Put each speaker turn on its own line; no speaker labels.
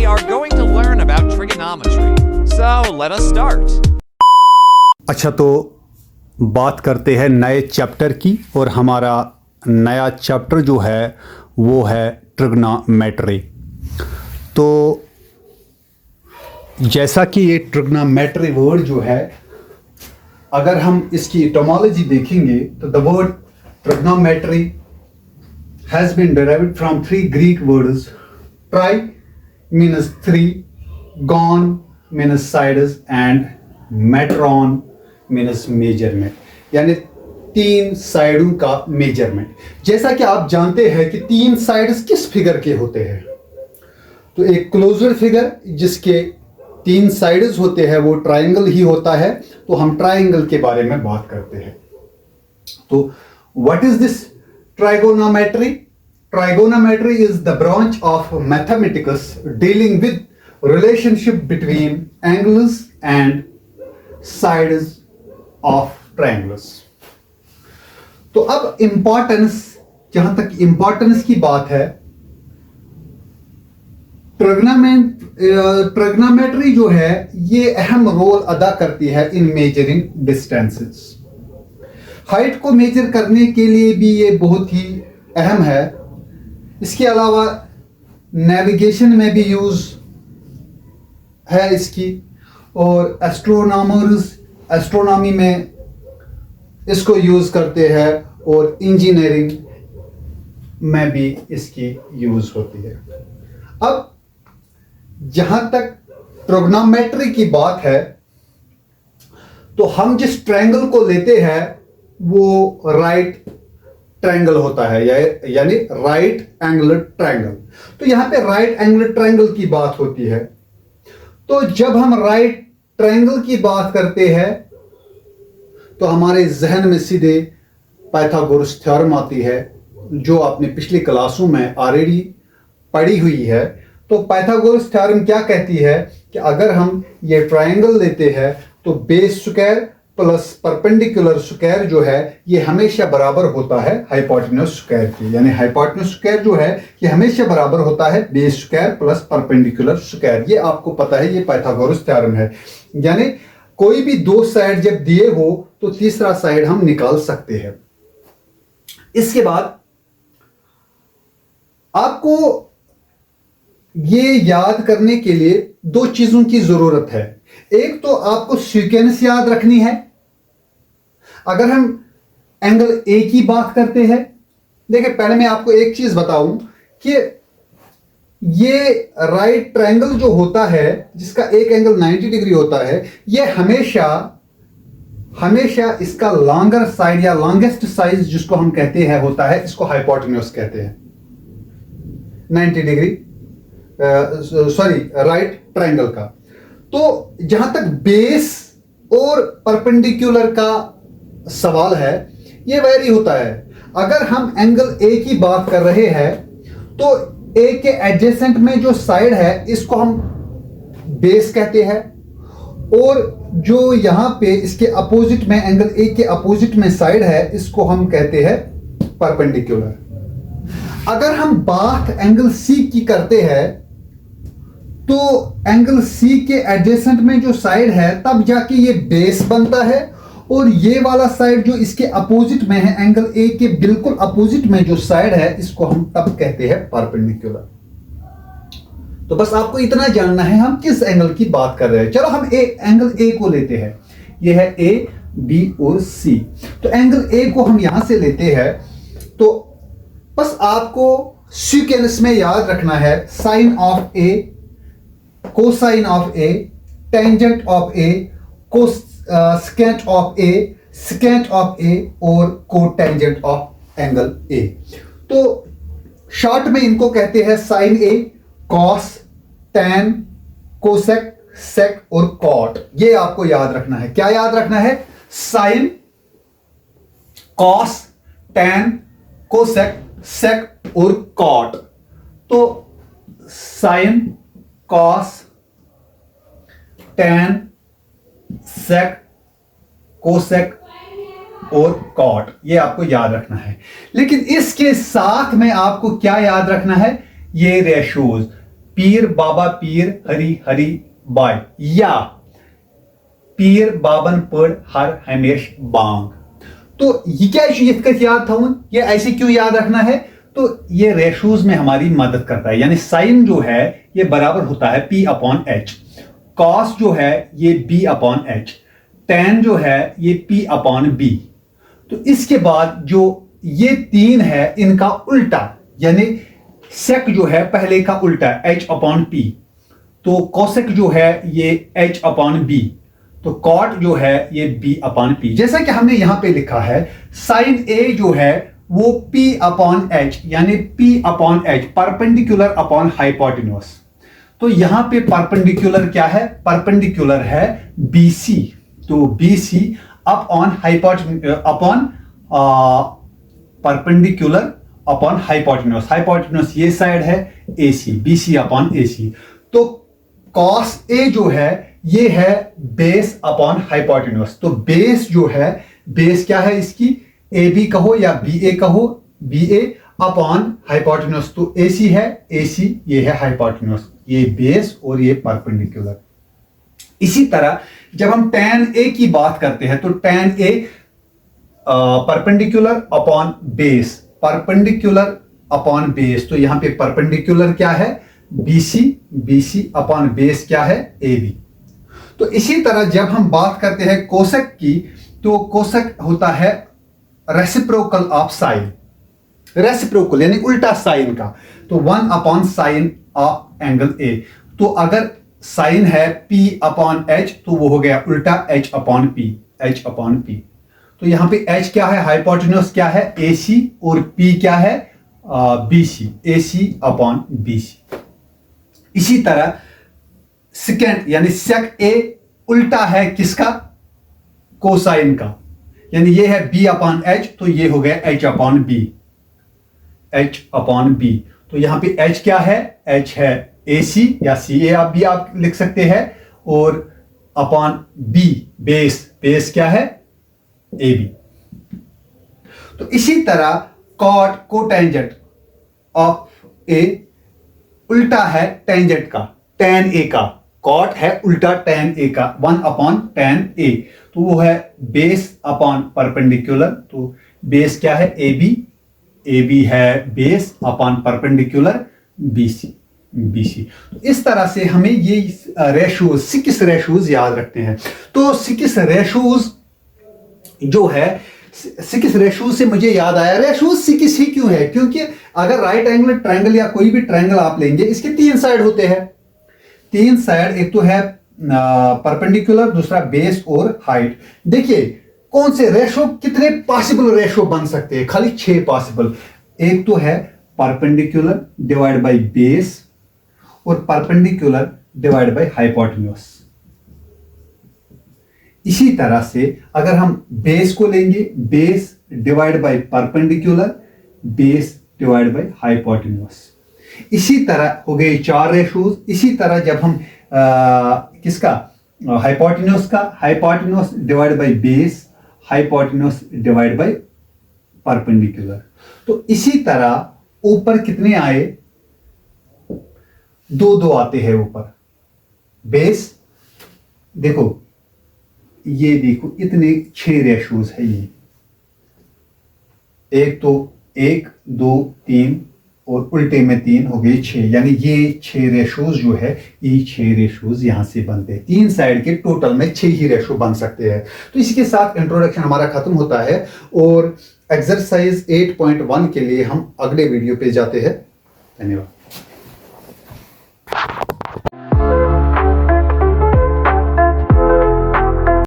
we are going to learn about trigonometry. So let us start.
अच्छा, तो बात करते हैं नए चैप्टर की, और हमारा नया चैप्टर जो है वो है ट्रिग्नोमेट्री। तो जैसा कि ये ट्रिग्नोमेट्री वर्ड जो है, अगर हम इसकी इटोमोलॉजी देखेंगे तो the word trigonometry has been derived from three Greek words. Tri means three, gon means sides, and metron means measurement, यानी तीन साइडों का मेजरमेंट। जैसा कि आप जानते हैं कि तीन साइड्स किस फिगर के होते हैं, तो एक क्लोजर फिगर जिसके तीन साइड्स होते हैं वो ट्रायंगल ही होता है। तो हम ट्रायंगल के बारे में बात करते हैं। तो what is this trigonometry? Trigonometry is the branch of mathematics dealing with relationship between angles and sides of triangles. तो अब इंपॉर्टेंस, जहां तक इंपॉर्टेंस की बात है, ट्रिग्नोमेट्री जो है ये अहम रोल अदा करती है इन मेजरिंग डिस्टेंसेस। हाइट को मेजर करने के लिए भी ये बहुत ही अहम है। इसके अलावा नेविगेशन में भी यूज है इसकी, और एस्ट्रोनॉमर्स एस्ट्रोनॉमी में इसको यूज करते हैं, और इंजीनियरिंग में भी इसकी यूज होती है। अब जहां तक ट्रिग्नोमेट्री की बात है, तो हम जिस ट्रायंगल को लेते हैं वो राइट ट्रायंगल होता है, यानी राइट एंगल ट्रायंगल। तो यहां पे राइट एंगल ट्रायंगल की बात होती है। तो जब हम राइट ट्रायंगल की बात करते हैं तो हमारे जहन में सीधे पाइथागोरस थ्योरम आती है, जो आपने पिछली क्लासों में ऑलरेडी पढ़ी हुई है। तो पाइथागोरस थ्योरम क्या कहती है कि अगर हम ये ट्रायंगल लेते हैं तो base square plus perpendicular square जो है ये हमेशा बराबर होता है हाइपोटेन्यूज स्क्वायर की। यानी हाइपोटेन्यूज स्क्वायर जो है ये हमेशा बराबर होता है base square plus perpendicular square. ये आपको पता है, ये पाइथागोरस थ्योरम है। यानी कोई भी दो साइड जब दिए हो तो तीसरा साइड हम निकाल सकते हैं। इसके बाद आपको ये याद करने के लिए दो चीजों की जरूरत है। एक तो आपको सीक्वेंस याद रखनी है। अगर हम एंगल ए की बात करते हैं, देखिए पहले मैं आपको एक चीज बताऊं कि ये राइट ट्रायंगल जो होता है जिसका एक एंगल 90 डिग्री होता है, ये हमेशा इसका लॉन्गर साइड या लॉन्गेस्ट साइड जिसको हम कहते हैं होता है, इसको हाइपोटेन्यूज कहते हैं। 90 डिग्री राइट ट्रायंगल का। तो जहां तक बेस और परपेंडिकुलर का सवाल है, ये वैरी होता है। अगर हम एंगल ए की बात कर रहे हैं तो ए के एडजेसेंट में जो साइड है इसको हम बेस कहते हैं, और जो यहां पे इसके अपोजिट में एंगल ए के अपोजिट में साइड है इसको हम कहते हैं परपेंडिकुलर। अगर हम बात एंगल सी की करते हैं तो एंगल सी के एडजेसेंट में जो साइड है तब जाके ये बेस बनता है, और ये वाला साइड जो इसके अपोजिट में है, एंगल ए के बिल्कुल अपोजिट में जो साइड है, इसको हम तब कहते हैं परपेंडिकुलर। तो बस आपको इतना जानना है हम किस एंगल की बात कर रहे हैं। चलो हम एंगल ए को लेते हैं। ये है ए, बी और सी। तो एंगल ए को हम यहां से लेते हैं। तो बस आपको सीक्वेंस में याद रखना है sine of A, cosine of A, tangent of A, secant of A, secant of A और कोटेंजेंट ऑफ एंगल ए। तो शॉर्ट में इनको कहते हैं साइन ए, कॉस, टैन, कोसेक, सेक और कॉट। ये आपको याद रखना है। क्या याद रखना है? साइन, कॉस, टैन, कोसेक, सेक और कॉट। तो साइन, कॉस, टैन, सेक, कोसेक और कॉट, ये आपको याद रखना है। लेकिन इसके साथ में आपको क्या याद रखना है? ये रेशोज पीर बाबा पीर हरी हरी बाय, या पीर बाबन पढ़ हर हमेश बांग। तो ये क्या यथ याद था, ये ऐसे क्यों याद रखना है? तो ये रेशोज में हमारी मदद करता है, यानी साइन जो है ये बराबर होता है P अपॉन H, कॉस जो है ये B अपॉन H, टैन जो है ये P अपॉन B। तो इसके बाद जो ये तीन है इनका उल्टा, यानी सेक जो है पहले का उल्टा H अपॉन P, तो कोसेक जो है ये H अपॉन B, तो कॉट जो है ये B अपॉन P। जैसा कि हमने यहां पे लिखा है साइन A जो है वो P अपॉन H, यानी P upon H perpendicular upon hypotenuse. तो यहां पे परपेंडिकुलर क्या है? परपेंडिकुलर है BC, तो BC upon upon perpendicular upon hypotenuse. Hypotenuse ये साइड है AC, BC अपॉन AC। तो cos A जो है ये है बेस अपॉन हाइपोटेन्यूज। तो बेस जो है, बेस क्या है इसकी? AB कहो या BA कहो, BA अपॉन हाइपोटेन्यूज, तो AC है, AC ये है हाइपोटेन्यूज, ये बेस और ये परपेंडिकुलर। इसी तरह जब हम tan A की बात करते हैं तो tan A perpendicular upon base, perpendicular upon base, तो यहां पे परपेंडिकुलर क्या है? BC, BC अपॉन बेस क्या है? AB। तो इसी तरह जब हम बात करते हैं कोसेक की, तो कोसेक होता है रेसिप्रोकल ऑफ साइन, रेसिप्रोकल यानी उल्टा साइन का, तो 1 upon sine of angle A। तो अगर साइन है P अपॉन H तो वो हो गया उल्टा H upon P, H upon P। तो यहां पे H क्या है? हाइपोटेन्यूज क्या है? AC, और P क्या है? BC, AC upon BC। इसी तरह सेकेंड यानी सेक A उल्टा है किसका? कोसाइन का, यानी ये है B अपॉन H, तो ये हो गया H upon B, H upon B। तो यहां पे H क्या है? H है AC या CA आप लिख सकते हैं, और अपॉन B बेस, बेस क्या है? AB। तो इसी तरह कॉट कोटेंजेंट ऑफ A उल्टा है टेंजेंट का, tan A का, कॉट है उल्टा tan A का, 1 अपॉन tan A, तो वो है बेस अपॉन परपेंडिकुलर, तो बेस क्या है? AB, AB है base upon perpendicular BC, BC। तो इस तरह से हमें ये रेशोज, 6 रेशोज याद रखते हैं। तो 6 रेशोज जो है, 6 रेशोज से मुझे याद आया रेशोज 6 ही क्यों है? क्योंकि अगर राइट एंगल ट्रायंगल या कोई भी ट्रायंगल आप लेंगे, इसके 3 साइड होते हैं, 3 साइड, एक तो है परपेंडिकुलर, दूसरा बेस और हाइट। देखिए कौन से रेशो, कितने पॉसिबल रेशो बन सकते हैं? खाली 6 पॉसिबल। एक तो है परपेंडिकुलर डिवाइड बाय बेस, और परपेंडिकुलर डिवाइड बाय हाइपोटेन्यूज। इसी तरह से अगर हम बेस को लेंगे, base divide by perpendicular, base divide by hypotenuse. इसी तरह हो गए 4 रेशोज। इसी तरह जब हम किसका? हाइपोटेन्यूज का, hypotenuse divide by base, hypotenuse divide by perpendicular. तो इसी तरह ऊपर कितने आए? 2 आते हैं ऊपर। बेस देखो, ये देखो इतने 6 रेशोज है ये, एक तो 1 2 3 और उल्टे में 3 हो गए 6, यानी ये 6 रेशोज जो है, ये 6 रेशोज यहां से बनते हैं। 3 साइड के टोटल में 6 ही रेशो बन सकते हैं। तो इसके साथ इंट्रोडक्शन हमारा खत्म होता है, और एक्सरसाइज 8.1 के लिए हम अगले वीडियो पे जाते हैं। धन्यवाद।